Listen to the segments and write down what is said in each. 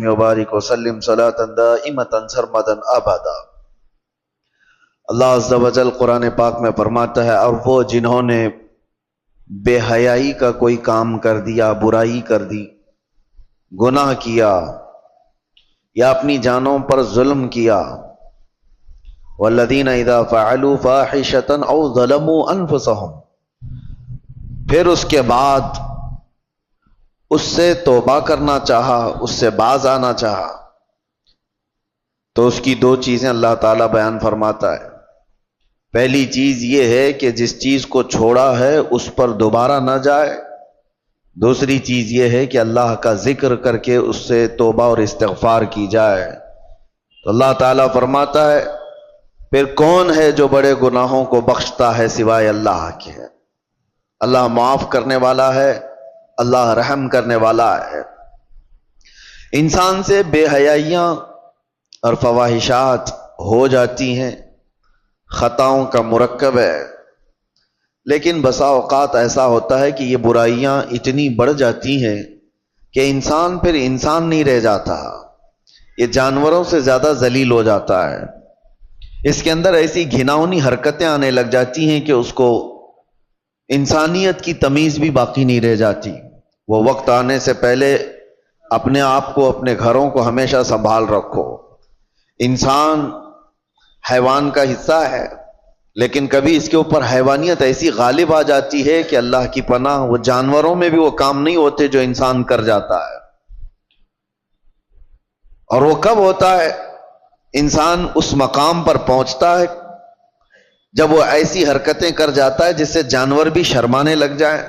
وبارک وسلم صلاۃ دائمۃ سرمدا ابدا۔ اللہ عز و جل قرآن پاک میں فرماتا ہے، اور وہ جنہوں نے بے حیائی کا کوئی کام کر دیا، برائی کر دی، گناہ کیا یا اپنی جانوں پر ظلم کیا، والذین اذا فعلوا فاحشۃ او ظلموا انفسهم، پھر اس کے بعد اس سے توبہ کرنا چاہا، اس سے باز آنا چاہا، تو اس کی دو چیزیں اللہ تعالیٰ بیان فرماتا ہے۔ پہلی چیز یہ ہے کہ جس چیز کو چھوڑا ہے اس پر دوبارہ نہ جائے۔ دوسری چیز یہ ہے کہ اللہ کا ذکر کر کے اس سے توبہ اور استغفار کی جائے۔ تو اللہ تعالیٰ فرماتا ہے، پھر کون ہے جو بڑے گناہوں کو بخشتا ہے سوائے اللہ کے؟ اللہ معاف کرنے والا ہے، اللہ رحم کرنے والا ہے۔ انسان سے بے حیائیاں اور فواحشات ہو جاتی ہیں، خطاؤں کا مرکب ہے، لیکن بسا اوقات ایسا ہوتا ہے کہ یہ برائیاں اتنی بڑھ جاتی ہیں کہ انسان پھر انسان نہیں رہ جاتا، یہ جانوروں سے زیادہ ذلیل ہو جاتا ہے۔ اس کے اندر ایسی گھناؤنی حرکتیں آنے لگ جاتی ہیں کہ اس کو انسانیت کی تمیز بھی باقی نہیں رہ جاتی۔ وہ وقت آنے سے پہلے اپنے آپ کو، اپنے گھروں کو ہمیشہ سنبھال رکھو۔ انسان حیوان کا حصہ ہے، لیکن کبھی اس کے اوپر حیوانیت ایسی غالب آ جاتی ہے کہ اللہ کی پناہ، وہ جانوروں میں بھی وہ کام نہیں ہوتے جو انسان کر جاتا ہے۔ اور وہ کب ہوتا ہے؟ انسان اس مقام پر پہنچتا ہے جب وہ ایسی حرکتیں کر جاتا ہے جس سے جانور بھی شرمانے لگ جائیں۔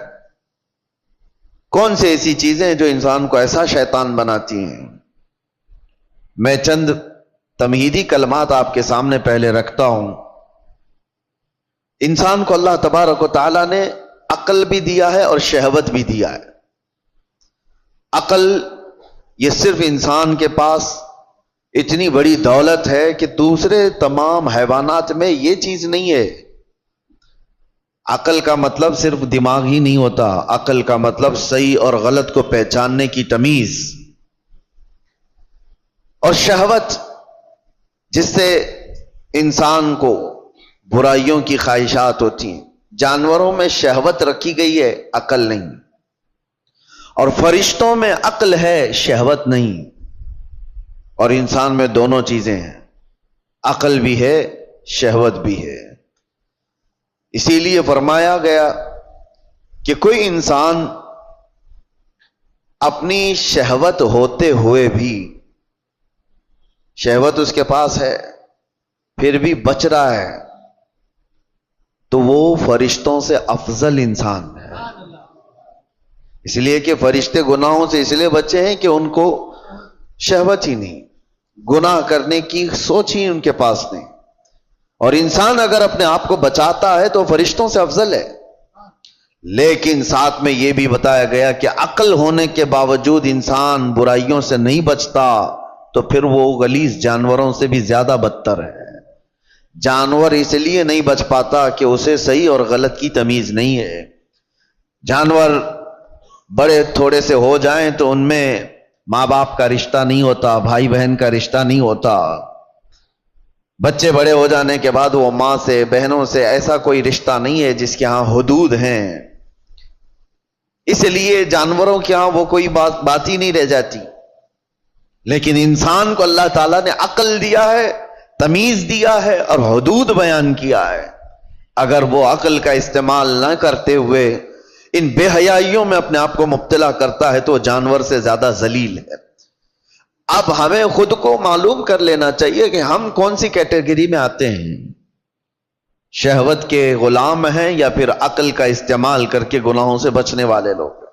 کون سی ایسی چیزیں جو انسان کو ایسا شیطان بناتی ہیں؟ میں چند تمہیدی کلمات آپ کے سامنے پہلے رکھتا ہوں۔ انسان کو اللہ تبارک و تعالیٰ نے عقل بھی دیا ہے اور شہوت بھی دیا ہے۔ عقل یہ صرف انسان کے پاس اتنی بڑی دولت ہے کہ دوسرے تمام حیوانات میں یہ چیز نہیں ہے۔ عقل کا مطلب صرف دماغ ہی نہیں ہوتا، عقل کا مطلب صحیح اور غلط کو پہچاننے کی تمیز، اور شہوت جس سے انسان کو برائیوں کی خواہشات ہوتی ہیں۔ جانوروں میں شہوت رکھی گئی ہے، عقل نہیں، اور فرشتوں میں عقل ہے، شہوت نہیں، اور انسان میں دونوں چیزیں ہیں، عقل بھی ہے، شہوت بھی ہے۔ اسی لیے فرمایا گیا کہ کوئی انسان اپنی شہوت ہوتے ہوئے بھی، شہوت اس کے پاس ہے پھر بھی بچ رہا ہے، تو وہ فرشتوں سے افضل انسان ہے۔ اس لیے کہ فرشتے گناہوں سے اس لیے بچے ہیں کہ ان کو شہوت ہی نہیں، گناہ کرنے کی سوچ ہی ان کے پاس نہیں۔ اور انسان اگر اپنے آپ کو بچاتا ہے تو فرشتوں سے افضل ہے۔ لیکن ساتھ میں یہ بھی بتایا گیا کہ عقل ہونے کے باوجود انسان برائیوں سے نہیں بچتا تو پھر وہ غلیظ جانوروں سے بھی زیادہ بدتر ہے۔ جانور اس لیے نہیں بچ پاتا کہ اسے صحیح اور غلط کی تمیز نہیں ہے۔ جانور بڑے تھوڑے سے ہو جائیں تو ان میں ماں باپ کا رشتہ نہیں ہوتا، بھائی بہن کا رشتہ نہیں ہوتا۔ بچے بڑے ہو جانے کے بعد وہ ماں سے، بہنوں سے ایسا کوئی رشتہ نہیں ہے جس کے ہاں حدود ہیں۔ اس لیے جانوروں کے ہاں وہ کوئی بات ہی نہیں رہ جاتی۔ لیکن انسان کو اللہ تعالیٰ نے عقل دیا ہے، تمیز دیا ہے اور حدود بیان کیا ہے۔ اگر وہ عقل کا استعمال نہ کرتے ہوئے ان بے حیائیوں میں اپنے آپ کو مبتلا کرتا ہے تو جانور سے زیادہ ذلیل ہے۔ اب ہمیں خود کو معلوم کر لینا چاہیے کہ ہم کون سی کیٹیگری میں آتے ہیں، شہوت کے غلام ہیں یا پھر عقل کا استعمال کر کے گناہوں سے بچنے والے لوگ۔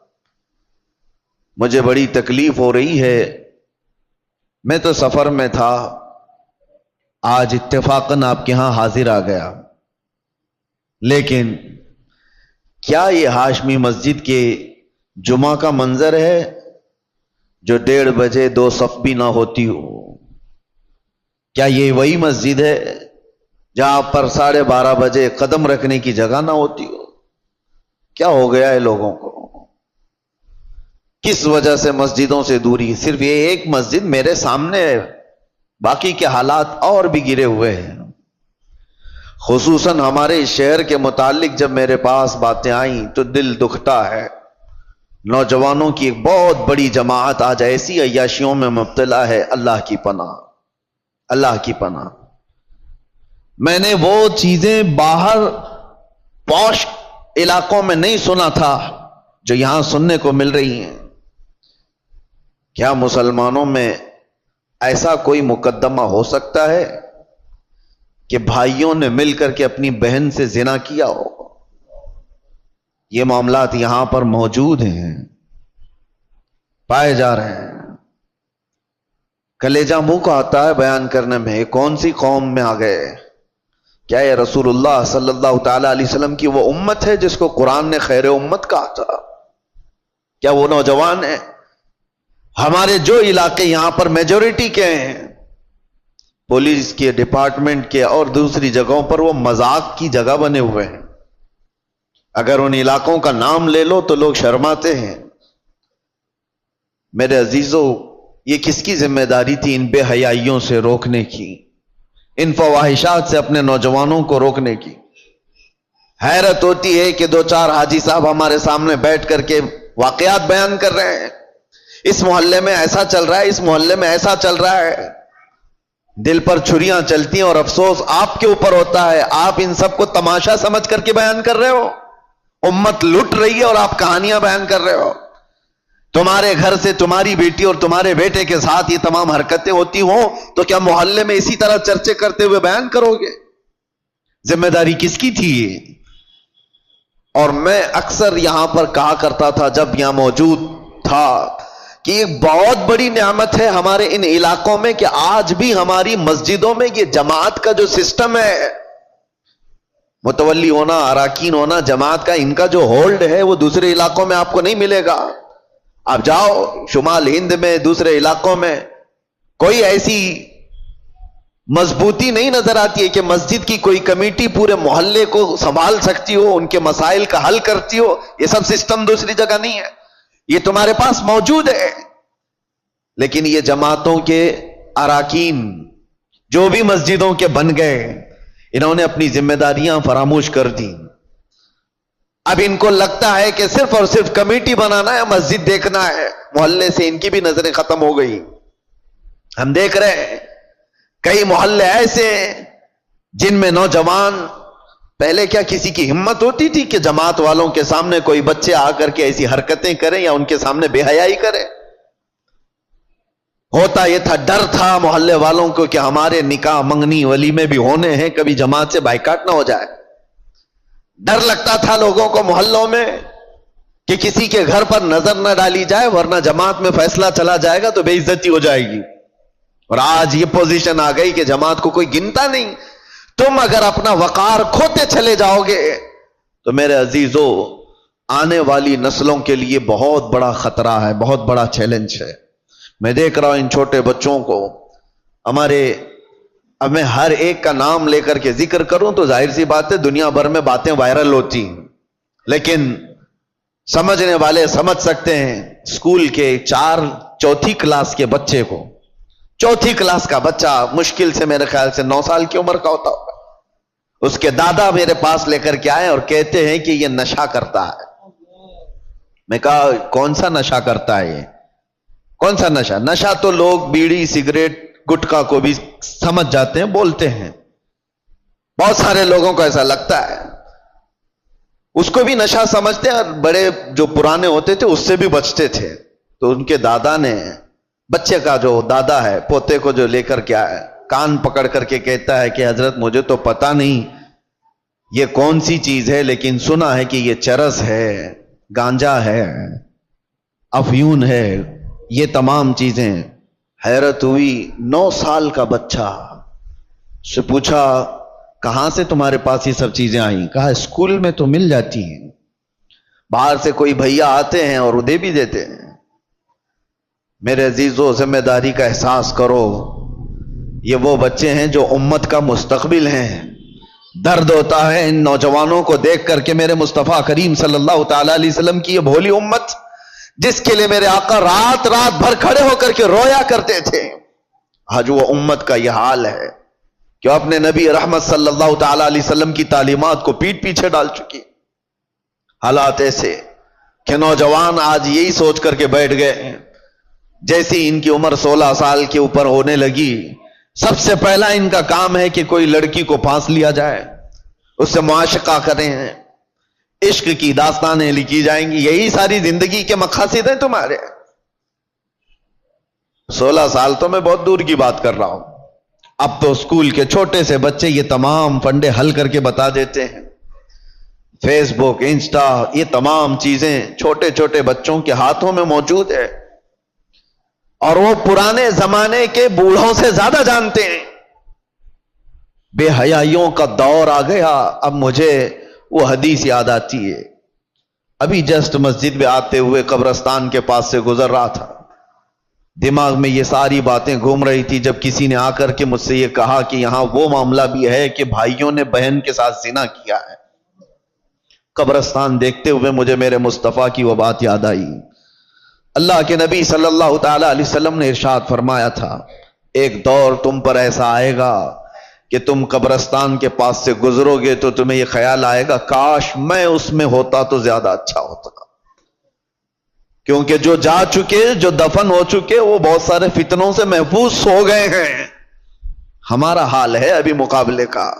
مجھے بڑی تکلیف ہو رہی ہے، میں تو سفر میں تھا، آج اتفاقاً آپ کے ہاں حاضر آ گیا، لیکن کیا یہ ہاشمی مسجد کے جمعہ کا منظر ہے جو 1:30 بجے 2 صف بھی نہ ہوتی ہو؟ کیا یہ وہی مسجد ہے جہاں پر 12:30 بجے قدم رکھنے کی جگہ نہ ہوتی ہو؟ کیا ہو گیا ہے لوگوں کو؟ کس وجہ سے مسجدوں سے دوری؟ صرف یہ ایک مسجد میرے سامنے ہے، باقی کے حالات اور بھی گرے ہوئے ہیں. خصوصاً ہمارے شہر کے متعلق جب میرے پاس باتیں آئیں تو دل دکھتا ہے. نوجوانوں کی ایک بہت بڑی جماعت آج ایسی عیاشیوں میں مبتلا ہے. اللہ کی پناہ، اللہ کی پناہ. میں نے وہ چیزیں باہر پوش علاقوں میں نہیں سنا تھا جو یہاں سننے کو مل رہی ہیں. کیا مسلمانوں میں ایسا کوئی مقدمہ ہو سکتا ہے کہ بھائیوں نے مل کر کے اپنی بہن سے زنا کیا ہو؟ یہ معاملات یہاں پر موجود ہیں، پائے جا رہے ہیں. کلیجہ منہ کو آتا ہے بیان کرنے میں. یہ کون سی قوم میں آ گئے؟ کیا یہ رسول اللہ صلی اللہ تعالی علیہ وسلم کی وہ امت ہے جس کو قرآن نے خیر امت کہا تھا؟ کیا وہ نوجوان ہیں؟ ہمارے جو علاقے یہاں پر میجورٹی کے ہیں، پولیس کے ڈپارٹمنٹ کے اور دوسری جگہوں پر وہ مذاق کی جگہ بنے ہوئے ہیں. اگر ان علاقوں کا نام لے لو تو لوگ شرماتے ہیں. میرے عزیزو، یہ کس کی ذمہ داری تھی ان بے حیائیوں سے روکنے کی، ان فواحشات سے اپنے نوجوانوں کو روکنے کی؟ حیرت ہوتی ہے کہ دو چار حاجی صاحب ہمارے سامنے بیٹھ کر کے واقعات بیان کر رہے ہیں. اس محلے میں ایسا چل رہا ہے، اس محلے میں ایسا چل رہا ہے. دل پر چھریاں چلتی ہیں اور افسوس آپ کے اوپر ہوتا ہے. آپ ان سب کو تماشا سمجھ کر کے بیان کر رہے ہو. امت لٹ رہی ہے اور آپ کہانیاں بیان کر رہے ہو. تمہارے گھر سے تمہاری بیٹی اور تمہارے بیٹے کے ساتھ یہ تمام حرکتیں ہوتی ہوں تو کیا محلے میں اسی طرح چرچے کرتے ہوئے بیان کرو گے؟ ذمہ داری کس کی تھی؟ اور میں اکثر یہاں پر کہا کرتا تھا جب یہاں موجود تھا کہ ایک بہت بڑی نعمت ہے ہمارے ان علاقوں میں کہ آج بھی ہماری مسجدوں میں یہ جماعت کا جو سسٹم ہے، متولی ہونا، اراکین ہونا جماعت کا، ان کا جو ہولڈ ہے وہ دوسرے علاقوں میں آپ کو نہیں ملے گا. آپ جاؤ شمال ہند میں، دوسرے علاقوں میں کوئی ایسی مضبوطی نہیں نظر آتی ہے کہ مسجد کی کوئی کمیٹی پورے محلے کو سنبھال سکتی ہو، ان کے مسائل کا حل کرتی ہو. یہ سب سسٹم دوسری جگہ نہیں ہے، یہ تمہارے پاس موجود ہے. لیکن یہ جماعتوں کے اراکین جو بھی مسجدوں کے بن گئے، انہوں نے اپنی ذمہ داریاں فراموش کر دی. اب ان کو لگتا ہے کہ صرف اور صرف کمیٹی بنانا ہے، مسجد دیکھنا ہے. محلے سے ان کی بھی نظریں ختم ہو گئی. ہم دیکھ رہے ہیں کئی محلے ایسے ہیں جن میں نوجوان، پہلے کیا کسی کی ہمت ہوتی تھی کہ جماعت والوں کے سامنے کوئی بچے آ کر کے ایسی حرکتیں کریں یا ان کے سامنے بے حیائی کریں؟ ہوتا یہ تھا، ڈر تھا محلے والوں کو کہ ہمارے نکاح منگنی ولیمے بھی ہونے ہیں، کبھی جماعت سے بائیکاٹ نہ ہو جائے. ڈر لگتا تھا لوگوں کو محلوں میں کہ کسی کے گھر پر نظر نہ ڈالی جائے ورنہ جماعت میں فیصلہ چلا جائے گا تو بے عزتی ہو جائے گی. اور آج یہ پوزیشن آ گئی کہ جماعت کو کوئی گنتا نہیں. تم اگر اپنا وقار کھوتے چلے جاؤ گے تو میرے عزیزو آنے والی نسلوں کے لیے بہت بڑا خطرہ ہے، بہت بڑا چیلنج ہے. میں دیکھ رہا ہوں ان چھوٹے بچوں کو ہمارے، اب میں ہر ایک کا نام لے کر کے ذکر کروں تو ظاہر سی بات ہے دنیا بھر میں باتیں وائرل ہوتی ہیں، لیکن سمجھنے والے سمجھ سکتے ہیں. اسکول کے چوتھی کلاس کے بچے کو، چوتھی کلاس کا بچہ مشکل سے میرے خیال سے 9 سال کی عمر کا ہوتا ہوگا، اس کے دادا میرے پاس لے کر کے آئے اور کہتے ہیں کہ یہ نشہ کرتا ہے. میں کہا کون سا نشہ کرتا ہے یہ؟ کون سا نشہ؟ نشہ تو لوگ بیڑی سگریٹ گٹکا کو بھی سمجھ جاتے ہیں، بولتے ہیں. بہت سارے لوگوں کو ایسا لگتا ہے، اس کو بھی نشہ سمجھتے ہیں، اور بڑے جو پرانے ہوتے تھے اس سے بھی بچتے تھے. تو ان کے دادا نے، بچے کا جو دادا ہے پوتے کو جو لے کر کے آیا، کان پکڑ کر کے کہتا ہے کہ حضرت مجھے تو پتہ نہیں یہ کون سی چیز ہے، لیکن سنا ہے کہ یہ چرس ہے، گانجا ہے، افیون ہے، یہ تمام چیزیں. حیرت ہوئی. 9 سال کا بچہ سے پوچھا کہاں سے تمہارے پاس یہ سب چیزیں آئیں؟ کہا اسکول میں تو مل جاتی ہیں، باہر سے کوئی بھیا آتے ہیں اور دے بھی دیتے ہیں. میرے عزیزو ذمہ داری کا احساس کرو. یہ وہ بچے ہیں جو امت کا مستقبل ہیں. درد ہوتا ہے ان نوجوانوں کو دیکھ کر کے میرے مصطفیٰ کریم صلی اللہ تعالی علیہ وسلم کی یہ بھولی امت جس کے لیے میرے آقا رات رات بھر کھڑے ہو کر کے رویا کرتے تھے، آج وہ امت کا یہ حال ہے کہ اپنے نبی رحمت صلی اللہ تعالی علیہ وسلم کی تعلیمات کو پیٹ پیچھے ڈال چکی۔ حالات ایسے کہ نوجوان آج یہی سوچ کر کے بیٹھ گئے ہیں، جیسی ان کی عمر 16 سال کے اوپر ہونے لگی، سب سے پہلا ان کا کام ہے کہ کوئی لڑکی کو پھانس لیا جائے، اس سے معاشقہ کریں، عشق کی داستانیں لکھی جائیں گی، یہی ساری زندگی کے مقاصد ہیں تمہارے۔ 16 سال تو میں بہت دور کی بات کر رہا ہوں، اب تو اسکول کے چھوٹے سے بچے یہ تمام فنڈے حل کر کے بتا دیتے ہیں۔ فیس بک، انسٹا، یہ تمام چیزیں چھوٹے چھوٹے بچوں کے ہاتھوں میں موجود ہے، اور وہ پرانے زمانے کے بوڑھوں سے زیادہ جانتے ہیں۔ بے حیائیوں کا دور آ گیا۔ اب مجھے وہ حدیث یاد آتی ہے، ابھی جسٹ مسجد میں آتے ہوئے قبرستان کے پاس سے گزر رہا تھا، دماغ میں یہ ساری باتیں گھوم رہی تھی، جب کسی نے آ کر کے مجھ سے یہ کہا کہ یہاں وہ معاملہ بھی ہے کہ بھائیوں نے بہن کے ساتھ زنا کیا ہے۔ قبرستان دیکھتے ہوئے مجھے میرے مصطفیٰ کی وہ بات یاد آئی۔ اللہ کے نبی صلی اللہ تعالی علیہ وسلم نے ارشاد فرمایا تھا، ایک دور تم پر ایسا آئے گا کہ تم قبرستان کے پاس سے گزرو گے تو تمہیں یہ خیال آئے گا کاش میں اس میں ہوتا تو زیادہ اچھا ہوتا، کیونکہ جو جا چکے، جو دفن ہو چکے، وہ بہت سارے فتنوں سے محفوظ ہو گئے ہیں۔ ہمارا حال ہے ابھی مقابلے کا،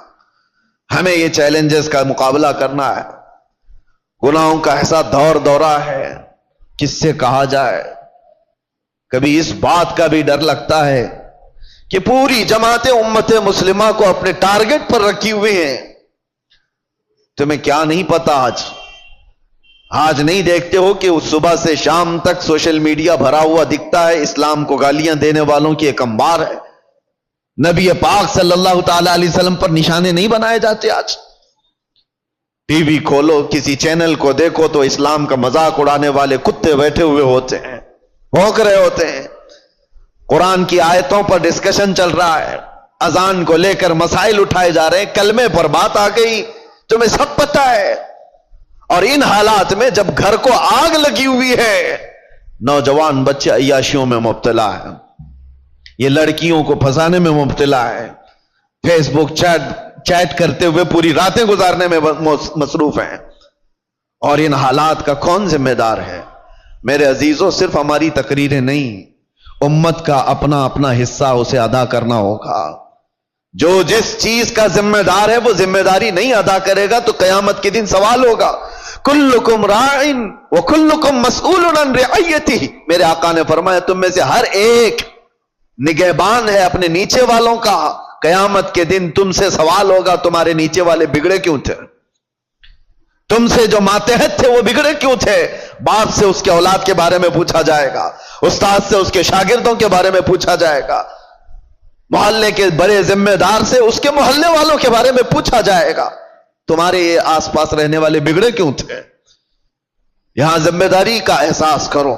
ہمیں یہ چیلنجز کا مقابلہ کرنا ہے، گناہوں کا ایسا دور دورہ ہے، کس سے کہا جائے۔ کبھی اس بات کا بھی ڈر لگتا ہے کہ پوری جماعت امت مسلمہ کو اپنے ٹارگٹ پر رکھی ہوئی ہیں۔ تمہیں کیا نہیں پتا، آج نہیں دیکھتے ہو کہ اس صبح سے شام تک سوشل میڈیا بھرا ہوا دکھتا ہے، اسلام کو گالیاں دینے والوں کی ایک انبار ہے، نبی پاک صلی اللہ تعالی علیہ وسلم پر نشانے نہیں بنائے جاتے۔ آج ٹی وی کھولو، کسی چینل کو دیکھو تو اسلام کا مذاق اڑانے والے کتے بیٹھے ہوئے ہوتے ہیں، بھونک رہے ہوتے ہیں، قرآن کی آیتوں پر ڈسکشن چل رہا ہے، اذان کو لے کر مسائل اٹھائے جا رہے ہیں، کلمے پر بات آ گئی، تمہیں سب پتہ ہے۔ اور ان حالات میں جب گھر کو آگ لگی ہوئی ہے، نوجوان بچے عیاشیوں میں مبتلا ہے، یہ لڑکیوں کو پھنسانے میں مبتلا ہے، فیس بک چیٹ کرتے ہوئے پوری راتیں گزارنے میں مصروف ہیں، اور ان حالات کا کون ذمہ دار ہے؟ میرے عزیزوں، صرف ہماری تقریریں نہیں، امت کا اپنا اپنا حصہ اسے ادا کرنا ہوگا۔ جو جس چیز کا ذمہ دار ہے وہ ذمہ داری نہیں ادا کرے گا تو قیامت کے دن سوال ہوگا، کلکم راعٍ وکلکم مسئول عن رعیتہ۔ میرے آقا نے فرمایا تم میں سے ہر ایک نگہبان ہے اپنے نیچے والوں کا، قیامت کے دن تم سے سوال ہوگا تمہارے نیچے والے بگڑے کیوں تھے، تم سے جو ماتحت تھے وہ بگڑے کیوں تھے۔ باپ سے اس کے اولاد کے بارے میں پوچھا جائے گا، استاد سے اس کے شاگردوں کے بارے میں پوچھا جائے گا، محلے کے بڑے ذمہ دار سے اس کے محلے والوں کے بارے میں پوچھا جائے گا، تمہارے آس پاس رہنے والے بگڑے کیوں تھے۔ یہاں ذمہ داری کا احساس کرو۔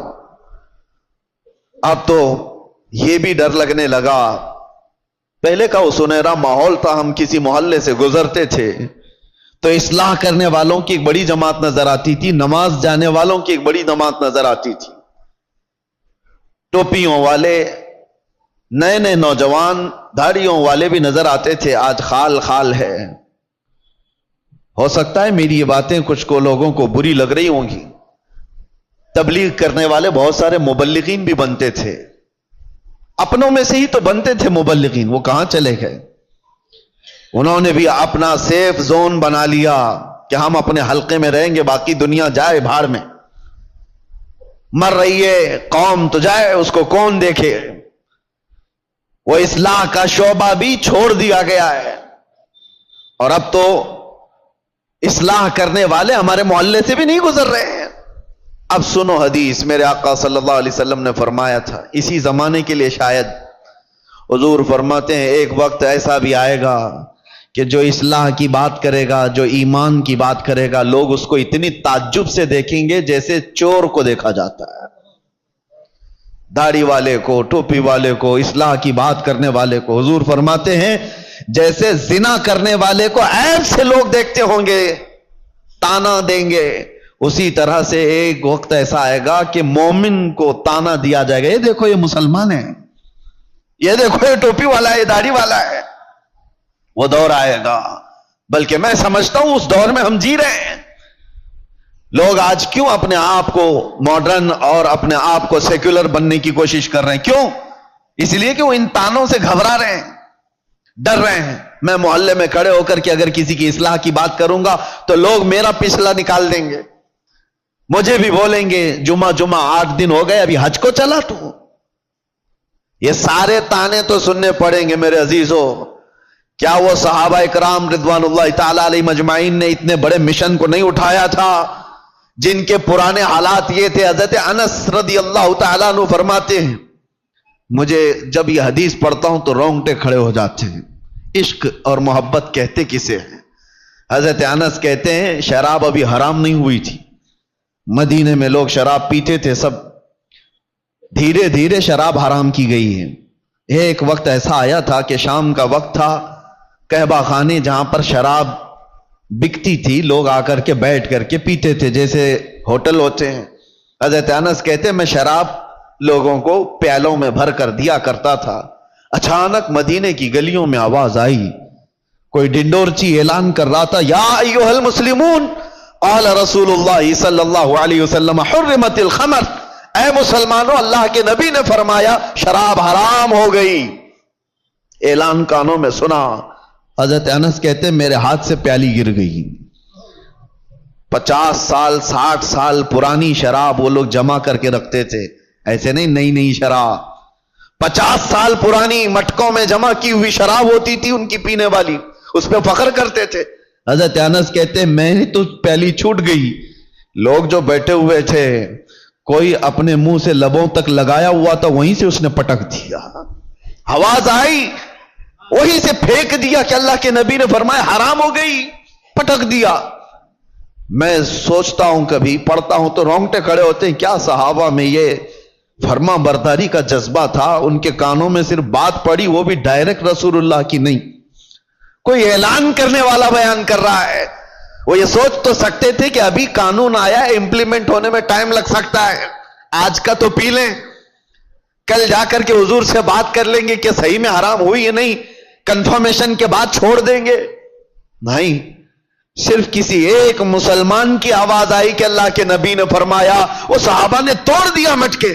اب تو یہ بھی ڈر لگنے لگا، پہلے کا وہ سنہرا ماحول تھا، ہم کسی محلے سے گزرتے تھے تو اصلاح کرنے والوں کی ایک بڑی جماعت نظر آتی تھی، نماز جانے والوں کی ایک بڑی جماعت نظر آتی تھی، ٹوپیوں والے، نئے نئے نوجوان داڑھیوں والے بھی نظر آتے تھے۔ آج خال خال ہے۔ ہو سکتا ہے میری یہ باتیں کچھ کو لوگوں کو بری لگ رہی ہوں گی، تبلیغ کرنے والے بہت سارے مبلغین بھی بنتے تھے، اپنوں میں سے ہی تو بنتے تھے مبلغین، وہ کہاں چلے گئے؟ انہوں نے بھی اپنا سیف زون بنا لیا کہ ہم اپنے حلقے میں رہیں گے، باقی دنیا جائے بھاڑ میں، مر رہی ہے قوم تو جائے، اس کو کون دیکھے۔ وہ اصلاح کا شعبہ بھی چھوڑ دیا گیا ہے، اور اب تو اصلاح کرنے والے ہمارے محلے سے بھی نہیں گزر رہے ہیں۔ اب سنو حدیث، میرے آقا صلی اللہ علیہ وسلم نے فرمایا تھا، اسی زمانے کے لیے شاید حضور فرماتے ہیں ایک وقت ایسا بھی آئے گا کہ جو اصلاح کی بات کرے گا، جو ایمان کی بات کرے گا، لوگ اس کو اتنی تعجب سے دیکھیں گے جیسے چور کو دیکھا جاتا ہے۔ داڑھی والے کو، ٹوپی والے کو، اصلاح کی بات کرنے والے کو حضور فرماتے ہیں جیسے زنا کرنے والے کو عیب سے لوگ دیکھتے ہوں گے، تانا دیں گے، اسی طرح سے ایک وقت ایسا آئے گا کہ مومن کو تانا دیا جائے گا، یہ دیکھو یہ مسلمان ہے، یہ دیکھو یہ ٹوپی والا ہے، یہ داڑھی والا ہے۔ وہ دور آئے گا، بلکہ میں سمجھتا ہوں اس دور میں ہم جی رہے ہیں۔ لوگ آج کیوں اپنے آپ کو ماڈرن اور اپنے آپ کو سیکولر بننے کی کوشش کر رہے ہیں؟ کیوں؟ اس لیے کہ وہ ان تانوں سے گھبرا رہے ہیں، ڈر رہے ہیں۔ میں محلے میں کھڑے ہو کر کے اگر کسی کی اصلاح کی بات کروں گا تو لوگ میرا پچھلا نکال دیں گے، مجھے بھی بولیں گے جمعہ 8 دن ہو گئے ابھی حج کو چلا تو۔ یہ سارے تانے تو سننے پڑیں گے میرے عزیزوں۔ کیا وہ صحابہ اکرام رضوان اللہ تعالی علیہ مجمعین نے اتنے بڑے مشن کو نہیں اٹھایا تھا جن کے پرانے حالات یہ تھے؟ حضرت انس رضی اللہ تعالیٰ عنہ فرماتے ہیں مجھے جب یہ حدیث پڑھتا ہوں تو رونگٹے کھڑے ہو جاتے ہیں۔ عشق اور محبت کہتے کسے ہیں؟ حضرت انس کہتے ہیں شراب ابھی حرام نہیں ہوئی تھی، مدینے میں لوگ شراب پیتے تھے، سب دھیرے دھیرے شراب حرام کی گئی ہے۔ ایک وقت ایسا آیا تھا کہ شام کا وقت تھا، قہبہ خانے جہاں پر شراب بکتی تھی لوگ آ کر کے بیٹھ کر کے پیتے تھے جیسے ہوٹل ہوتے ہیں۔ حضرت انس کہتے ہیں میں شراب لوگوں کو پیالوں میں بھر کر دیا کرتا تھا۔ اچانک مدینے کی گلیوں میں آواز آئی، کوئی ڈنڈورچی اعلان کر رہا تھا یا ایھا المسلمون قال رسول اللہ صلی اللہ علیہ وسلم حرمت الخمر، اے مسلمانوں اللہ کے نبی نے فرمایا شراب حرام ہو گئی۔ اعلان کانوں میں سنا، حضرت انس کہتے میرے ہاتھ سے پیالی گر گئی۔ 50 سال 60 سال پرانی شراب وہ لوگ جمع کر کے رکھتے تھے، ایسے نہیں نئی نئی شراب، 50 سال پرانی مٹکوں میں جمع کی ہوئی شراب ہوتی تھی ان کی پینے والی، اس پہ فخر کرتے تھے۔ حضرت انس کہتے میں نے تو پیالی چھوٹ گئی، لوگ جو بیٹھے ہوئے تھے کوئی اپنے منہ سے لبوں تک لگایا ہوا تھا وہیں سے اس نے پٹک دیا، آواز آئی وہیں سے پھینک دیا کہ اللہ کے نبی نے فرمایا حرام ہو گئی، پٹک دیا۔ میں سوچتا ہوں کبھی پڑھتا ہوں تو رونگٹے کھڑے ہوتے ہیں، کیا صحابہ میں یہ فرما برداری کا جذبہ تھا؟ ان کے کانوں میں صرف بات پڑی، وہ بھی ڈائریکٹ رسول اللہ کی نہیں، کوئی اعلان کرنے والا بیان کر رہا ہے۔ وہ یہ سوچ تو سکتے تھے کہ ابھی قانون آیا ہے، امپلیمنٹ ہونے میں ٹائم لگ سکتا ہے، آج کا تو پی لیں، کل جا کر کے حضور سے بات کر لیں گے کہ صحیح میں حرام ہوئی یا نہیں، کنفرمیشن کے بعد چھوڑ دیں گے۔ نہیں، صرف کسی ایک مسلمان کی آواز آئی کہ اللہ کے نبی نے فرمایا، وہ صحابہ نے توڑ دیا مٹکے،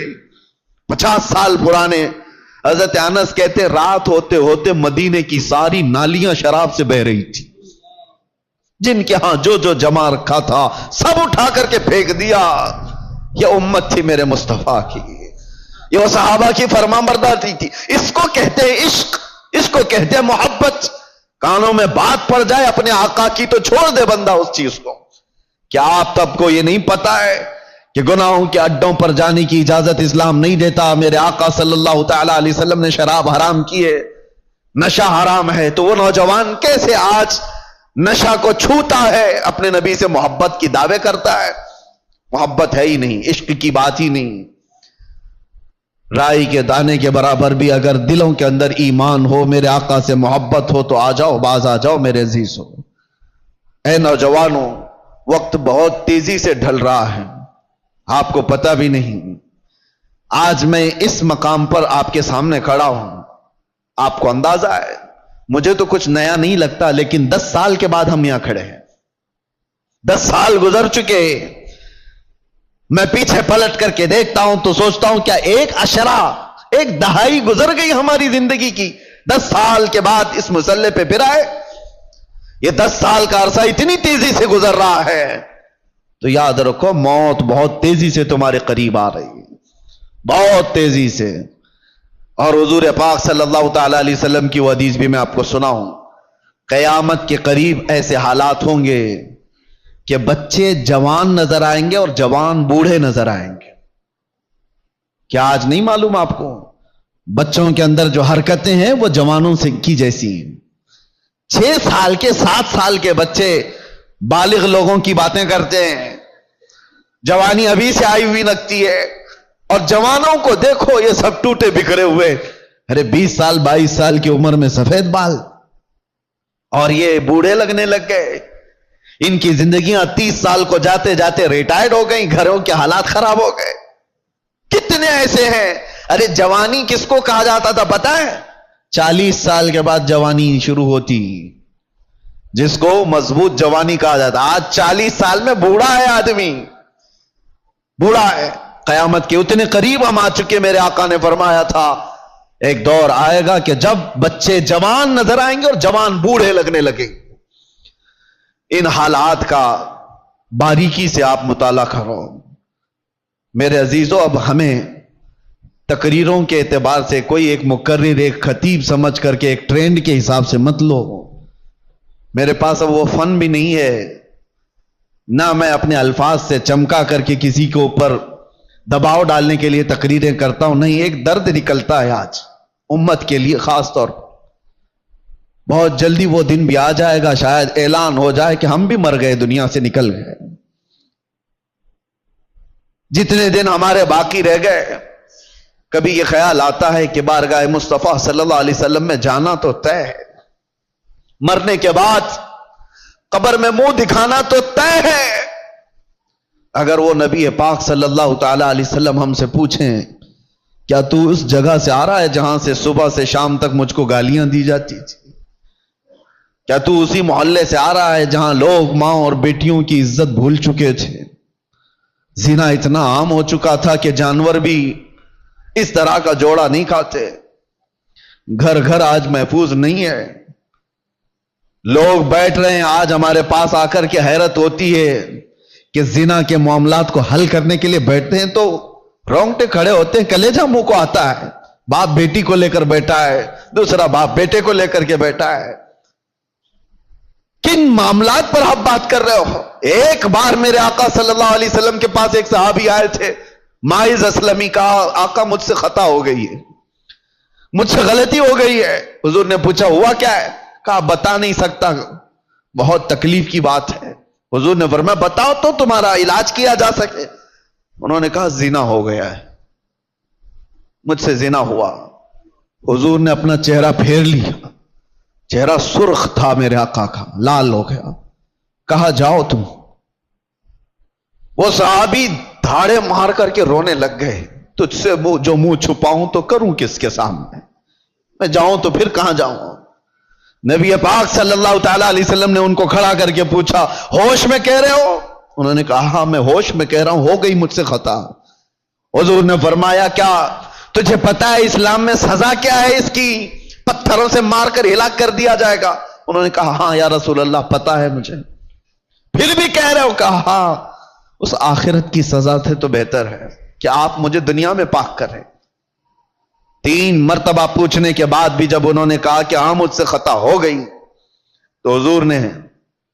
50 سال پرانے۔ حضرت انس کہتے رات ہوتے ہوتے مدینے کی ساری نالیاں شراب سے بہ رہی تھی، جن کے ہاں جو جو جمع رکھا تھا سب اٹھا کر کے پھینک دیا۔ یہ امت تھی میرے مصطفیٰ کی، یہ وہ صحابہ کی فرمانبرداری تھی۔ اس کو کہتے ہیں عشق، اس کو کہتے ہیں محبت۔ کانوں میں بات پڑ جائے اپنے آقا کی تو چھوڑ دے بندہ اس چیز کو۔ کیا آپ تب کو یہ نہیں پتا ہے کہ گناہوں کے اڈوں پر جانے کی اجازت اسلام نہیں دیتا؟ میرے آقا صلی اللہ تعالی علیہ وسلم نے شراب حرام کی ہے، نشہ حرام ہے، تو وہ نوجوان کیسے آج نشہ کو چھوتا ہے، اپنے نبی سے محبت کی دعوے کرتا ہے؟ محبت ہے ہی نہیں، عشق کی بات ہی نہیں۔ رائی کے دانے کے برابر بھی اگر دلوں کے اندر ایمان ہو، میرے آقا سے محبت ہو تو آ جاؤ، باز آ جاؤ میرے عزیز ہو۔ اے نوجوانوں، وقت بہت تیزی سے ڈھل رہا ہے، آپ کو پتہ بھی نہیں۔ آج میں اس مقام پر آپ کے سامنے کھڑا ہوں، آپ کو اندازہ ہے مجھے تو کچھ نیا نہیں لگتا، لیکن 10 سال کے بعد ہم یہاں کھڑے ہیں، 10 سال گزر چکے۔ میں پیچھے پلٹ کر کے دیکھتا ہوں تو سوچتا ہوں کیا ایک عشرہ، ایک دہائی گزر گئی ہماری زندگی کی، 10 سال کے بعد اس مسئلے پہ پھر آئے۔ یہ 10 سال کا عرصہ اتنی تیزی سے گزر رہا ہے تو یاد رکھو موت بہت تیزی سے تمہارے قریب آ رہی ہے، بہت تیزی سے۔ اور حضور پاک صلی اللہ تعالی علیہ وسلم کی وہ حدیث بھی میں آپ کو سناؤں، قیامت کے قریب ایسے حالات ہوں گے کہ بچے جوان نظر آئیں گے اور جوان بوڑھے نظر آئیں گے۔ کیا آج نہیں معلوم آپ کو؟ بچوں کے اندر جو حرکتیں ہیں وہ جوانوں سے کی جیسی ہیں۔ 6 سال کے 7 سال کے بچے بالغ لوگوں کی باتیں کرتے ہیں، جوانی ابھی سے آئی ہوئی لگتی ہے، اور جوانوں کو دیکھو یہ سب ٹوٹے بکھرے ہوئے، ارے 20 سال 22 سال کی عمر میں سفید بال، اور یہ بوڑھے لگنے لگ گئے۔ ان کی زندگیاں 30 سال کو جاتے جاتے ریٹائرڈ ہو گئی، گھروں کے حالات خراب ہو گئے. کتنے ایسے ہیں. ارے جوانی کس کو کہا جاتا تھا پتہ ہے؟ 40 سال کے بعد جوانی شروع ہوتی، جس کو مضبوط جوانی کہا جاتا. آج 40 سال میں بوڑھا ہے آدمی، بوڑھا ہے. قیامت کے اتنے قریب ہم آ چکے. میرے آقا نے فرمایا تھا ایک دور آئے گا کہ جب بچے جوان نظر آئیں گے اور جوان بوڑھے لگنے لگیں. ان حالات کا باریکی سے آپ مطالعہ کرو میرے عزیزو. اب ہمیں تقریروں کے اعتبار سے کوئی ایک مقرر، ایک خطیب سمجھ کر کے ایک ٹرینڈ کے حساب سے مت لو. میرے پاس اب وہ فن بھی نہیں ہے، نہ میں اپنے الفاظ سے چمکا کر کے کسی کے اوپر دباؤ ڈالنے کے لیے تقریریں کرتا ہوں. نہیں، ایک درد نکلتا ہے آج امت کے لیے خاص طور پر. بہت جلدی وہ دن بھی آ جائے گا، شاید اعلان ہو جائے کہ ہم بھی مر گئے، دنیا سے نکل گئے. جتنے دن ہمارے باقی رہ گئے، کبھی یہ خیال آتا ہے کہ بارگاہ مصطفیٰ صلی اللہ علیہ وسلم میں جانا تو طے ہے، مرنے کے بعد قبر میں منہ دکھانا تو طے ہے. اگر وہ نبی پاک صلی اللہ تعالی علیہ وسلم ہم سے پوچھیں کیا تو اس جگہ سے آ رہا ہے جہاں سے صبح سے شام تک مجھ کو گالیاں دی جاتی تھی؟ کیا تو اسی محلے سے آ رہا ہے جہاں لوگ ماں اور بیٹیوں کی عزت بھول چکے تھے؟ زنا اتنا عام ہو چکا تھا کہ جانور بھی اس طرح کا جوڑا نہیں کھاتے. گھر گھر آج محفوظ نہیں ہے. لوگ بیٹھ رہے ہیں آج ہمارے پاس آ کر کے حیرت ہوتی ہے کہ زنا کے معاملات کو حل کرنے کے لیے بیٹھتے ہیں تو رونگٹے کھڑے ہوتے ہیں، کلیجہ منہ کو آتا ہے. باپ بیٹی کو لے کر بیٹھا ہے، دوسرا باپ بیٹے کو لے کر کے بیٹھا ہے. کن معاملات پر آپ بات کر رہے ہو؟ ایک بار میرے آقا صلی اللہ علیہ وسلم کے پاس ایک صحابی آئے تھے، ماعز اسلمی، کہا آقا مجھ سے خطا ہو گئی ہے، مجھ سے غلطی ہو گئی ہے. حضور نے پوچھا ہوا کیا ہے؟ کہا بتا نہیں سکتا، بہت تکلیف کی بات ہے. حضور نے فرمایا بتاؤ تو تمہارا علاج کیا جا سکے. انہوں نے کہا زنا ہو گیا ہے، مجھ سے زنا ہوا. حضور نے اپنا چہرہ پھیر لیا، چہرہ سرخ تھا میرے آقا کا، لال ہو گیا. کہا جاؤ تم. وہ صحابی دھاڑے مار کر کے رونے لگ گئے. تجھ سے جو منہ چھپاؤں تو کروں کس کے سامنے؟ میں جاؤں تو پھر کہاں جاؤں؟ نبی پاک صلی اللہ تعالی علیہ وسلم نے ان کو کھڑا کر کے پوچھا ہوش میں کہہ رہے ہو؟ انہوں نے کہا ہاں میں ہوش میں کہہ رہا ہوں، ہو گئی مجھ سے خطا. حضور نے فرمایا کیا تجھے پتا ہے اسلام میں سزا کیا ہے اس کی؟ پتھروں سے مار کر ہلاک کر دیا جائے گا. انہوں نے کہا ہاں یا رسول اللہ پتا ہے مجھے. پھر بھی کہہ رہے ہو؟ کہا ہاں، اس آخرت کی سزا سے تو بہتر ہے کہ آپ مجھے دنیا میں پاک کریں. 3 مرتبہ پوچھنے کے بعد بھی جب انہوں نے کہا کہ ہاں مجھ سے خطا ہو گئی، تو حضور نے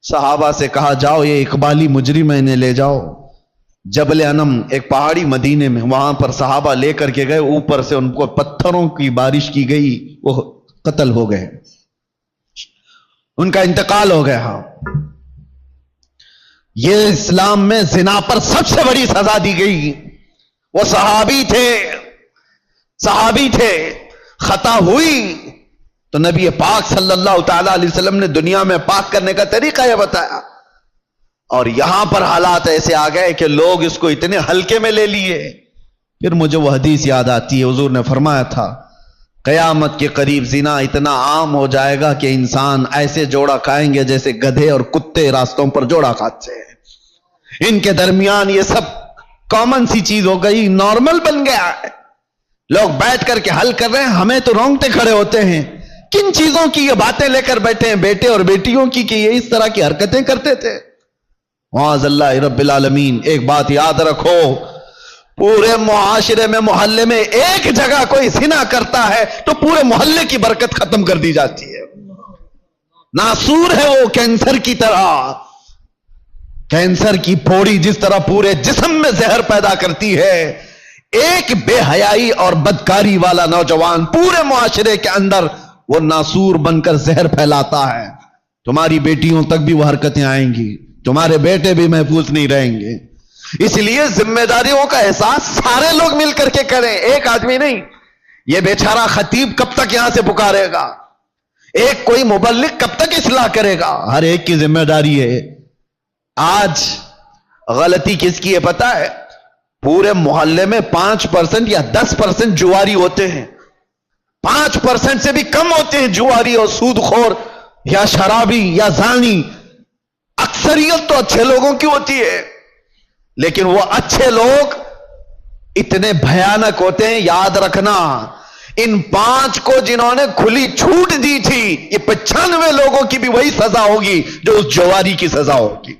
صحابہ سے کہا جاؤ یہ اقبالی مجرم ہے، انہیں لے جاؤ جبل انم، ایک پہاڑی مدینے میں. وہاں پر صحابہ لے کر کے گئے، اوپر سے ان کو پتھروں کی بارش کی گئی، وہ قتل ہو گئے، ان کا انتقال ہو گیا. یہ اسلام میں زنا پر سب سے بڑی سزا دی گئی. وہ صحابی تھے، خطا ہوئی تو نبی پاک صلی اللہ تعالی علیہ وسلم نے دنیا میں پاک کرنے کا طریقہ یہ بتایا. اور یہاں پر حالات ایسے آ گئے کہ لوگ اس کو اتنے ہلکے میں لے لیے. پھر مجھے وہ حدیث یاد آتی ہے، حضور نے فرمایا تھا قیامت کے قریب زنا اتنا عام ہو جائے گا کہ انسان ایسے جوڑا کھائیں گے جیسے گدھے اور کتے راستوں پر جوڑا کھاتے ہیں. ان کے درمیان یہ سب کامن سی چیز ہو گئی، نارمل بن گیا ہے. لوگ بیٹھ کر کے حل کر رہے ہیں، ہمیں تو رونگٹے کھڑے ہوتے ہیں. کن چیزوں کی یہ باتیں لے کر بیٹھے ہیں بیٹے اور بیٹیوں کی کہ یہ اس طرح کی حرکتیں کرتے تھے؟ معاذ اللہ رب العالمین. ایک بات یاد رکھو، پورے معاشرے میں محلے میں ایک جگہ کوئی زنا کرتا ہے تو پورے محلے کی برکت ختم کر دی جاتی ہے. ناسور ہے وہ کینسر کی طرح. کینسر کی پھوڑی جس طرح پورے جسم میں زہر پیدا کرتی ہے، ایک بے حیائی اور بدکاری والا نوجوان پورے معاشرے کے اندر وہ ناسور بن کر زہر پھیلاتا ہے. تمہاری بیٹیوں تک بھی وہ حرکتیں آئیں گی، تمہارے بیٹے بھی محفوظ نہیں رہیں گے. اس لیے ذمہ داریوں کا احساس سارے لوگ مل کر کے کریں، ایک آدمی نہیں. یہ بیچارہ خطیب کب تک یہاں سے پکارے گا؟ ایک کوئی مبلغ کب تک اصلاح کرے گا؟ ہر ایک کی ذمہ داری ہے آج غلطی کس کی ہے پتا ہے؟ پورے محلے میں 5% یا 10% جواری ہوتے ہیں. 5% سے بھی کم ہوتے ہیں جواری اور سود خور یا شرابی یا زانی. اکثریت تو اچھے لوگوں کی ہوتی ہے، لیکن وہ اچھے لوگ اتنے بھیانک ہوتے ہیں. یاد رکھنا، ان 5 کو جنہوں نے کھلی چھوٹ دی تھی، یہ 95 لوگوں کی بھی وہی سزا ہوگی جو اس جواری کی سزا ہوگی.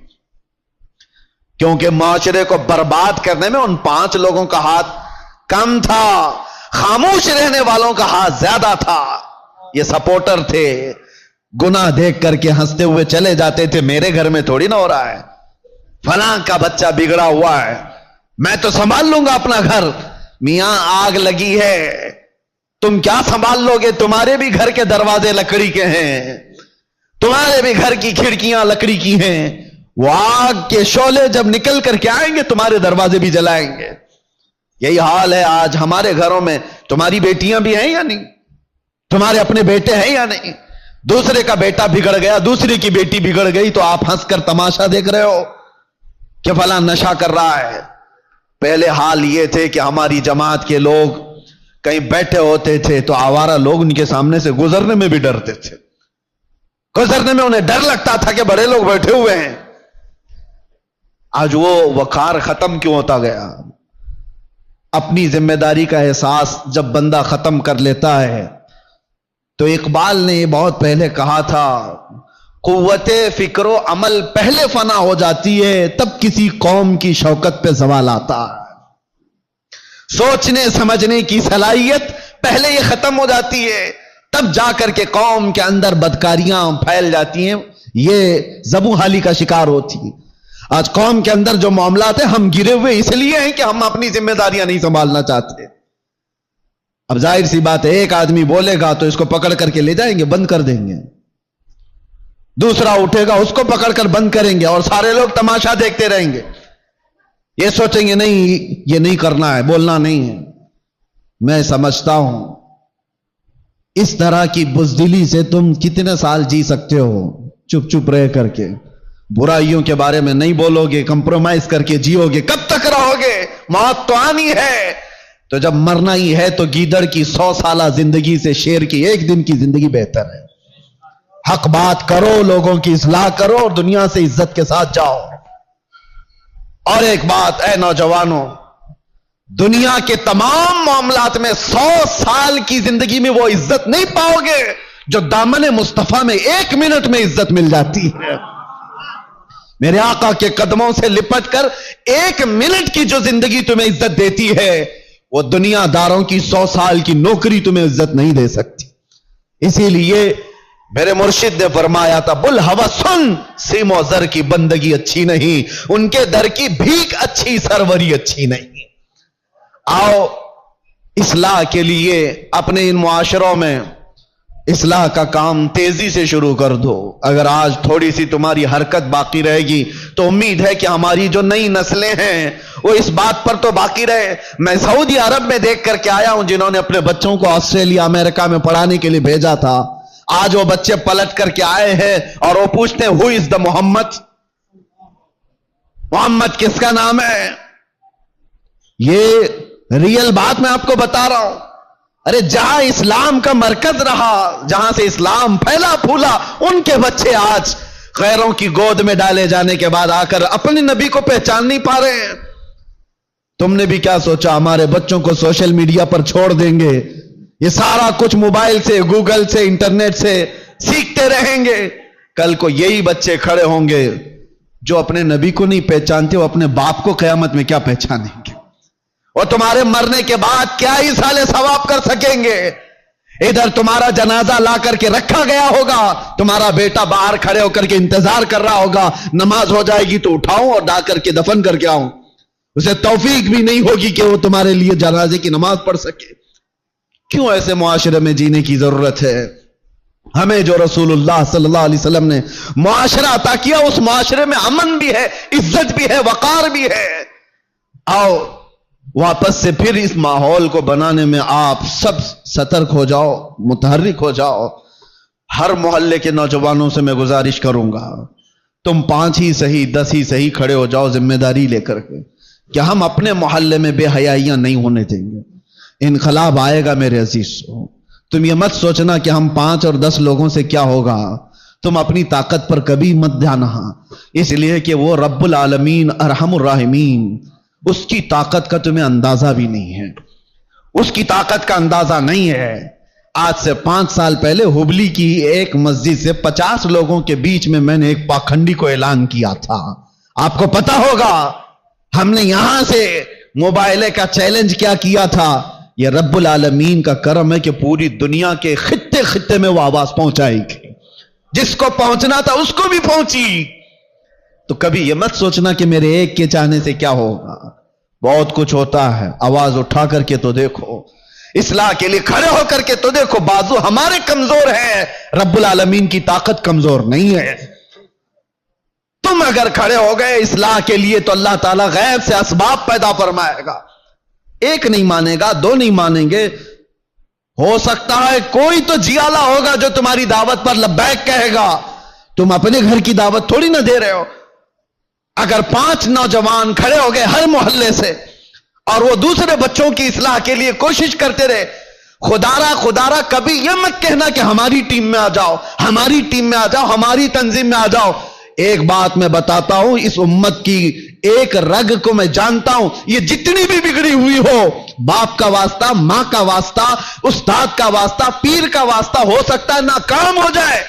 کیونکہ معاشرے کو برباد کرنے میں ان 5 لوگوں کا ہاتھ کم تھا، خاموش رہنے والوں کا ہاتھ زیادہ تھا. یہ سپورٹر تھے، گناہ دیکھ کر کے ہنستے ہوئے چلے جاتے تھے. میرے گھر میں تھوڑی نہ ہو رہا ہے، فلاں کا بچہ بگڑا ہوا ہے، میں تو سنبھال لوں گا اپنا گھر. میاں آگ لگی ہے، تم کیا سنبھال لو گے؟ تمہارے بھی گھر کے دروازے لکڑی کے ہیں، تمہارے بھی گھر کی کھڑکیاں لکڑی کی ہیں. وہ آگ کے شعلے جب نکل کر کے آئیں گے تمہارے دروازے بھی جلائیں گے. یہی حال ہے آج ہمارے گھروں میں. تمہاری بیٹیاں بھی ہیں یا نہیں؟ تمہارے اپنے بیٹے ہیں یا نہیں؟ دوسرے کا بیٹا بگڑ گیا، دوسرے کی بیٹی بگڑ گئی تو آپ ہنس کر تماشا دیکھ رہے ہو کہ فلاں نشہ کر رہا ہے. پہلے حال یہ تھے کہ ہماری جماعت کے لوگ کہیں بیٹھے ہوتے تھے تو آوارہ لوگ ان کے سامنے سے گزرنے میں بھی ڈرتے تھے. گزرنے میں انہیں ڈر لگتا تھا کہ بڑے لوگ بیٹھے ہوئے ہیں. آج وہ وقار ختم کیوں ہوتا گیا؟ اپنی ذمہ داری کا احساس جب بندہ ختم کر لیتا ہے تو اقبال نے یہ بہت پہلے کہا تھا، قوت فکر و عمل پہلے فنا ہو جاتی ہے تب کسی قوم کی شوکت پہ زوال آتا ہے. سوچنے سمجھنے کی صلاحیت پہلے یہ ختم ہو جاتی ہے تب جا کر کے قوم کے اندر بدکاریاں پھیل جاتی ہیں، یہ زبوں حالی کا شکار ہوتی ہے. آج قوم کے اندر جو معاملات ہیں ہم گرے ہوئے اس لیے ہیں کہ ہم اپنی ذمہ داریاں نہیں سنبھالنا چاہتے. اب ظاہر سی بات ہے، ایک آدمی بولے گا تو اس کو پکڑ کر کے لے جائیں گے، بند کر دیں گے. دوسرا اٹھے گا، اس کو پکڑ کر بند کریں گے اور سارے لوگ تماشا دیکھتے رہیں گے. یہ سوچیں گے نہیں یہ نہیں کرنا ہے، بولنا نہیں ہے. میں سمجھتا ہوں اس طرح کی بزدلی سے تم کتنے سال جی سکتے ہو؟ چپ چپ رہ کر کے برائیوں کے بارے میں نہیں بولو گے، کمپرومائز کر کے جیو گے، کب تک رہو گے؟ موت تو آنی ہے. تو جب مرنا ہی ہے تو گیدڑ کی 100 سالہ زندگی سے شیر کی 1 دن کی زندگی بہتر ہے. حق بات کرو، لوگوں کی اصلاح کرو اور دنیا سے عزت کے ساتھ جاؤ. اور ایک بات اے نوجوانوں، دنیا کے تمام معاملات میں 100 سال کی زندگی میں وہ عزت نہیں پاؤ گے جو دامن مصطفیٰ میں 1 منٹ میں عزت مل جاتی ہے. میرے آقا کے قدموں سے لپٹ کر 1 منٹ کی جو زندگی تمہیں عزت دیتی ہے وہ دنیا داروں کی 100 سال کی نوکری تمہیں عزت نہیں دے سکتی. اسی لیے میرے مرشد نے فرمایا تھا، بل ہوا سن سیم و زر کی بندگی اچھی نہیں، ان کے در کی بھیک اچھی سروری اچھی نہیں. آؤ اصلاح کے لیے اپنے ان معاشروں میں اصلاح کا کام تیزی سے شروع کر دو. اگر آج تھوڑی سی تمہاری حرکت باقی رہے گی تو امید ہے کہ ہماری جو نئی نسلیں ہیں وہ اس بات پر تو باقی رہے. میں سعودی عرب میں دیکھ کر کے آیا ہوں جنہوں نے اپنے بچوں کو آسٹریلیا امریکہ میں پڑھانے کے لیے بھیجا تھا. آج وہ بچے پلٹ کر کے آئے ہیں اور وہ پوچھتے ہیں ہو از دا محمد؟ محمد کس کا نام ہے؟ یہ ریئل بات میں آپ کو بتا رہا ہوں. ارے جہاں اسلام کا مرکز رہا، جہاں سے اسلام پھیلا پھولا، ان کے بچے آج غیروں کی گود میں ڈالے جانے کے بعد آ کر اپنے نبی کو پہچان نہیں پا رہے ہیں. تم نے بھی کیا سوچا ہمارے بچوں کو سوشل میڈیا پر چھوڑ دیں گے، یہ سارا کچھ موبائل سے، گوگل سے، انٹرنیٹ سے سیکھتے رہیں گے؟ کل کو یہی بچے کھڑے ہوں گے جو اپنے نبی کو نہیں پہچانتے، وہ اپنے باپ کو قیامت میں کیا پہچانیں گے؟ اور تمہارے مرنے کے بعد کیا ہی سالے ثواب کر سکیں گے؟ ادھر تمہارا جنازہ لا کر کے رکھا گیا ہوگا، تمہارا بیٹا باہر کھڑے ہو کر کے انتظار کر رہا ہوگا، نماز ہو جائے گی تو اٹھاؤں اور ڈا کر کے دفن کر کے آؤں. اسے توفیق بھی نہیں ہوگی کہ وہ تمہارے لیے جنازے کی نماز پڑھ سکے. کیوں ایسے معاشرے میں جینے کی ضرورت ہے؟ ہمیں جو رسول اللہ صلی اللہ علیہ وسلم نے معاشرہ عطا کیا، اس معاشرے میں امن بھی ہے، عزت بھی ہے، وقار بھی ہے. آؤ واپس سے پھر اس ماحول کو بنانے میں آپ سب سترک ہو جاؤ، متحرک ہو جاؤ. ہر محلے کے نوجوانوں سے میں گزارش کروں گا تم 5 ہی صحیح 10 ہی صحیح کھڑے ہو جاؤ ذمہ داری لے کر کے کہ ہم اپنے محلے میں بے حیائیاں نہیں ہونے دیں گے. انقلاب آئے گا میرے عزیز. تم یہ مت سوچنا کہ ہم 5 اور 10 لوگوں سے کیا ہوگا. تم اپنی طاقت پر کبھی مت جانا، اس لیے کہ وہ رب العالمین ارحم الراحمین، اس کی طاقت کا تمہیں اندازہ بھی نہیں ہے. اس کی طاقت کا اندازہ نہیں ہے. آج سے 5 سال پہلے ہبلی کی ایک مسجد سے 50 لوگوں کے بیچ میں نے ایک پاکھنڈی کو اعلان کیا تھا. آپ کو پتا ہوگا ہم نے یہاں سے موبائل کا چیلنج کیا کیا تھا. یہ رب العالمین کا کرم ہے کہ پوری دنیا کے خطے خطے میں وہ آواز پہنچائی گئی. جس کو پہنچنا تھا اس کو بھی پہنچی. تو کبھی یہ مت سوچنا کہ میرے ایک کے چاہنے سے کیا ہوگا. بہت کچھ ہوتا ہے. آواز اٹھا کر کے تو دیکھو، اصلاح کے لیے کھڑے ہو کر کے تو دیکھو. بازو ہمارے کمزور ہیں، رب العالمین کی طاقت کمزور نہیں ہے. تم اگر کھڑے ہو گئے اصلاح کے لیے تو اللہ تعالیٰ غیب سے اسباب پیدا فرمائے گا. ایک نہیں مانے گا، 2 نہیں مانیں گے. ہو سکتا ہے کوئی تو جیالا ہوگا جو تمہاری دعوت پر لبیک کہے گا. تم اپنے گھر کی دعوت تھوڑی نہ دے رہے ہو. اگر 5 نوجوان کھڑے ہو گئے ہر محلے سے اور وہ دوسرے بچوں کی اصلاح کے لیے کوشش کرتے رہے، خدارا کبھی یہ مت کہنا کہ ہماری ٹیم میں آ جاؤ، ہماری ٹیم میں آ جاؤ، ہماری تنظیم میں آ جاؤ. ایک بات میں بتاتا ہوں، اس امت کی ایک رگ کو میں جانتا ہوں، یہ جتنی بھی بگڑی ہوئی ہو، باپ کا واسطہ، ماں کا واسطہ، استاد کا واسطہ، پیر کا واسطہ، ہو سکتا ہے ناکام ہو جائے.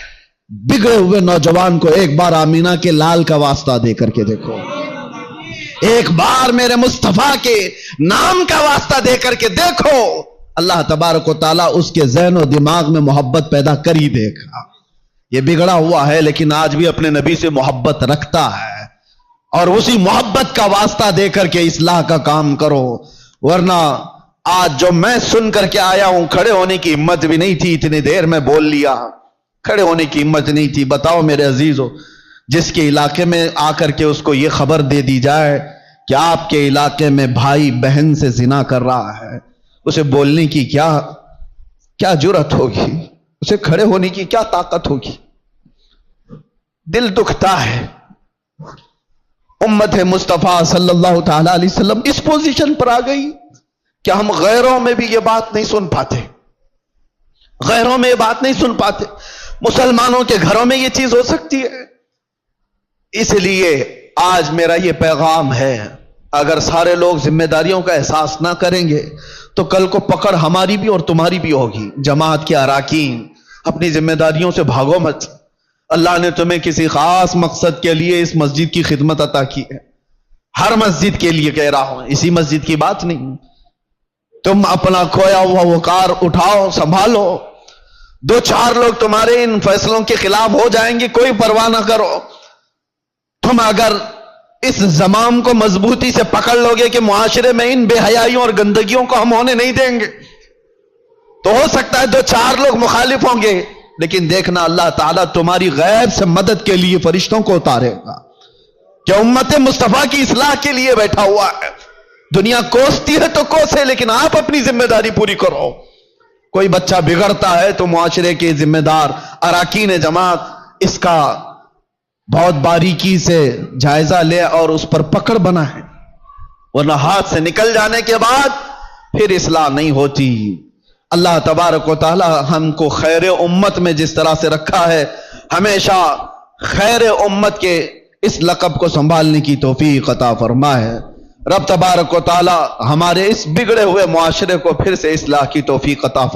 بگڑے ہوئے نوجوان کو ایک بار آمینہ کے لال کا واسطہ دے کر کے دیکھو، ایک بار میرے مصطفیٰ کے نام کا واسطہ دے کر کے دیکھو. اللہ تبارک و تعالیٰ اس کے ذہن و دماغ میں محبت پیدا کر ہی دے گا. یہ بگڑا ہوا ہے لیکن آج بھی اپنے نبی سے محبت رکھتا ہے، اور اسی محبت کا واسطہ دے کر کے اصلاح کا کام کرو. ورنہ آج جو میں سن کر کے آیا ہوں، کھڑے ہونے کی ہمت بھی نہیں تھی، اتنی دیر میں بول لیا. کھڑے ہونے کی ہمت نہیں تھی. بتاؤ میرے عزیزو، جس کے علاقے میں آ کر کے اس کو یہ خبر دے دی جائے کہ آپ کے علاقے میں بھائی بہن سے زنا کر رہا ہے، اسے بولنے کی کیا جرت ہوگی؟ اسے کھڑے ہونے کی کیا طاقت ہوگی؟ دل دکھتا ہے. امت مصطفیٰ صلی اللہ تعالی علیہ وسلم اس پوزیشن پر آ گئی کہ ہم غیروں میں بھی یہ بات نہیں سن پاتے. غیروں میں یہ بات نہیں سن پاتے. مسلمانوں کے گھروں میں یہ چیز ہو سکتی ہے. اس لیے آج میرا یہ پیغام ہے، اگر سارے لوگ ذمہ داریوں کا احساس نہ کریں گے تو کل کو پکڑ ہماری بھی اور تمہاری بھی ہوگی. جماعت کے اراکین، اپنی ذمہ داریوں سے بھاگو مت. اللہ نے تمہیں کسی خاص مقصد کے لیے اس مسجد کی خدمت عطا کی ہے. ہر مسجد کے لیے کہہ رہا ہوں، اسی مسجد کی بات نہیں. تم اپنا کھویا ہوا وقار اٹھاؤ، سنبھالو. 2-4 لوگ تمہارے ان فیصلوں کے خلاف ہو جائیں گے، کوئی پرواہ نہ کرو. تم اگر اس زمام کو مضبوطی سے پکڑ لو گے کہ معاشرے میں ان بے حیائیوں اور گندگیوں کو ہم ہونے نہیں دیں گے، تو ہو سکتا ہے 2-4 لوگ مخالف ہوں گے، لیکن دیکھنا اللہ تعالیٰ تمہاری غیب سے مدد کے لیے فرشتوں کو اتارے گا کہ امت مصطفیٰ کی اصلاح کے لیے بیٹھا ہوا ہے. دنیا کوستی ہے تو کوسے، لیکن آپ اپنی ذمہ داری پوری کرو. کوئی بچہ بگڑتا ہے تو معاشرے کے ذمہ دار اراکین جماعت اس کا بہت باریکی سے جائزہ لے اور اس پر پکڑ بنا ہے، ورنہ ہاتھ سے نکل جانے کے بعد پھر اصلاح نہیں ہوتی. اللہ تبارک و تعالی ہم کو خیر امت میں جس طرح سے رکھا ہے، ہمیشہ خیر امت کے اس لقب کو سنبھالنے کی توفیق عطا فرمائے. رب تبارک و تعالی ہمارے اس بگڑے ہوئے معاشرے کو پھر سے اصلاح کی توفیق عطا فرمائے.